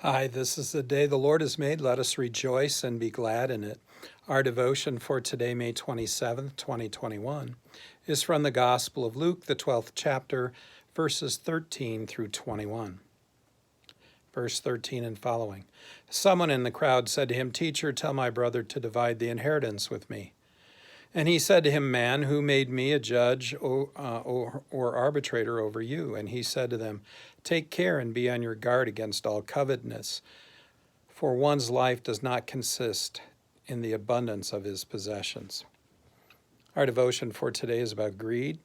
Hi, this is the day the Lord has made. Let us rejoice and be glad in it. Our devotion for today, May 27th, 2021, is from the Gospel of Luke, the 12th chapter, verses 13 through 21. Verse 13 and following. Someone in the crowd said to him, "Teacher, tell my brother to divide the inheritance with me." And he said to him, "Man, who made me a judge or arbitrator over you?" And he said to them, "Take care and be on your guard against all covetousness, for one's life does not consist in the abundance of his possessions." Our devotion for today is about greed.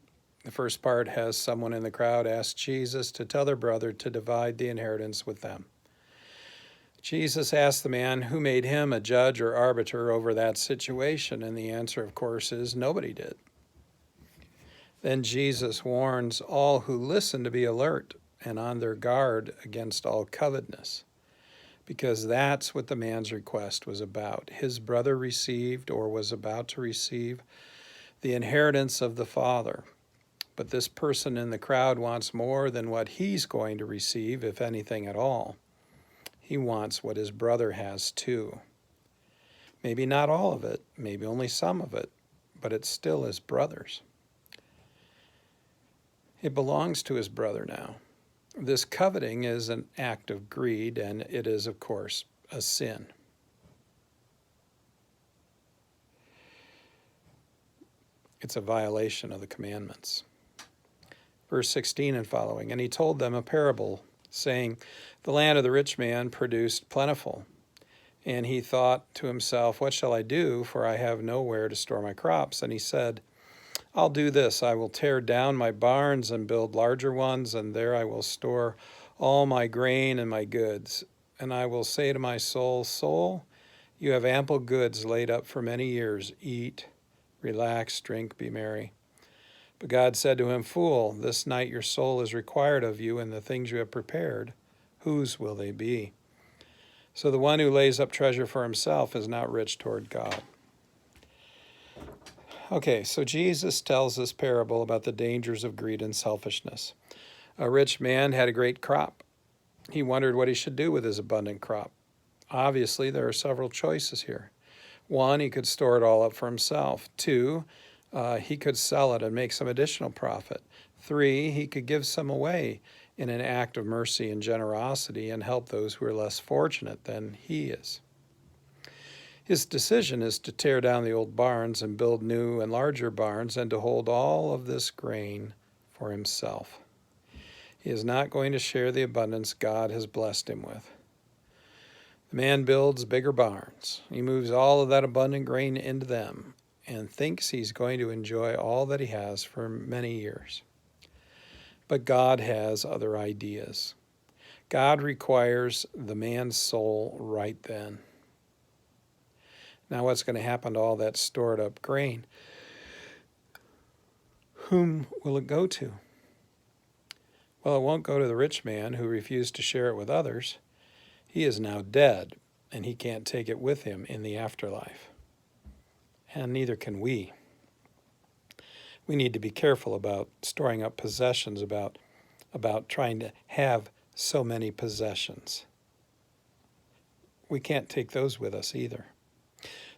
The first part has someone in the crowd ask Jesus to tell their brother to divide the inheritance with them. Jesus asked the man who made him a judge or arbiter over that situation, and the answer, of course, is nobody did. Then Jesus warns all who listen to be alert and on their guard against all covetousness, because that's what the man's request was about. His brother received, or was about to receive, the inheritance of the Father. But this person in the crowd wants more than what he's going to receive, if anything at all. He wants what his brother has too. Maybe not all of it, maybe only some of it, but it's still his brother's. It belongs to his brother now. This coveting is an act of greed, and it is, of course, a sin. It's a violation of the commandments. Verse 16 and following, and he told them a parable, saying, "The land of the rich man produced plentiful. And he thought to himself, 'What shall I do? For I have nowhere to store my crops.' And he said, 'I'll do this. I will tear down my barns and build larger ones, and there I will store all my grain and my goods. And I will say to my soul, Soul, you have ample goods laid up for many years. Eat, relax, drink, be merry.' But God said to him, 'Fool, this night your soul is required of you, and the things you have prepared, whose will they be?' So the one who lays up treasure for himself is not rich toward God." Okay, so Jesus tells this parable about the dangers of greed and selfishness. A rich man had a great crop. He wondered what he should do with his abundant crop. Obviously, there are several choices here. One, he could store it all up for himself. Two, he could sell it and make some additional profit. Three, he could give some away in an act of mercy and generosity and help those who are less fortunate than he is. His decision is to tear down the old barns and build new and larger barns and to hold all of this grain for himself. He is not going to share the abundance God has blessed him with. The man builds bigger barns. He moves all of that abundant grain into them and thinks he's going to enjoy all that he has for many years. But God has other ideas. God requires the man's soul right then. Now what's going to happen to all that stored up grain? Whom will it go to? Well, it won't go to the rich man who refused to share it with others. He is now dead, and he can't take it with him in the afterlife. And neither can we. We need to be careful about storing up possessions, about trying to have so many possessions. We can't take those with us either.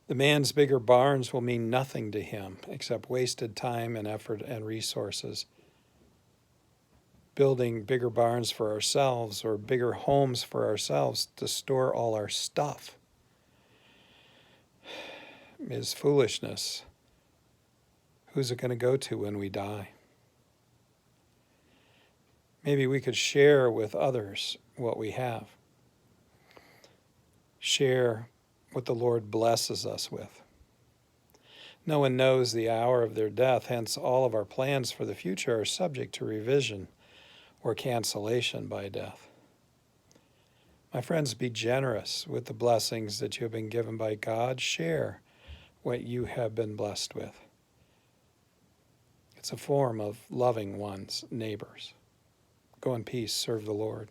The man's bigger barns will mean nothing to him except wasted time and effort and resources. Building bigger barns for ourselves or bigger homes for ourselves to store all our stuff is foolishness. Who's it going to go to when we die? Maybe we could share with others what we have. Share what the Lord blesses us with. No one knows the hour of their death, hence all of our plans for the future are subject to revision or cancellation by death. My friends, be generous with the blessings that you have been given by God. Share what you have been blessed with. It's a form of loving one's neighbors. Go in peace, serve the Lord.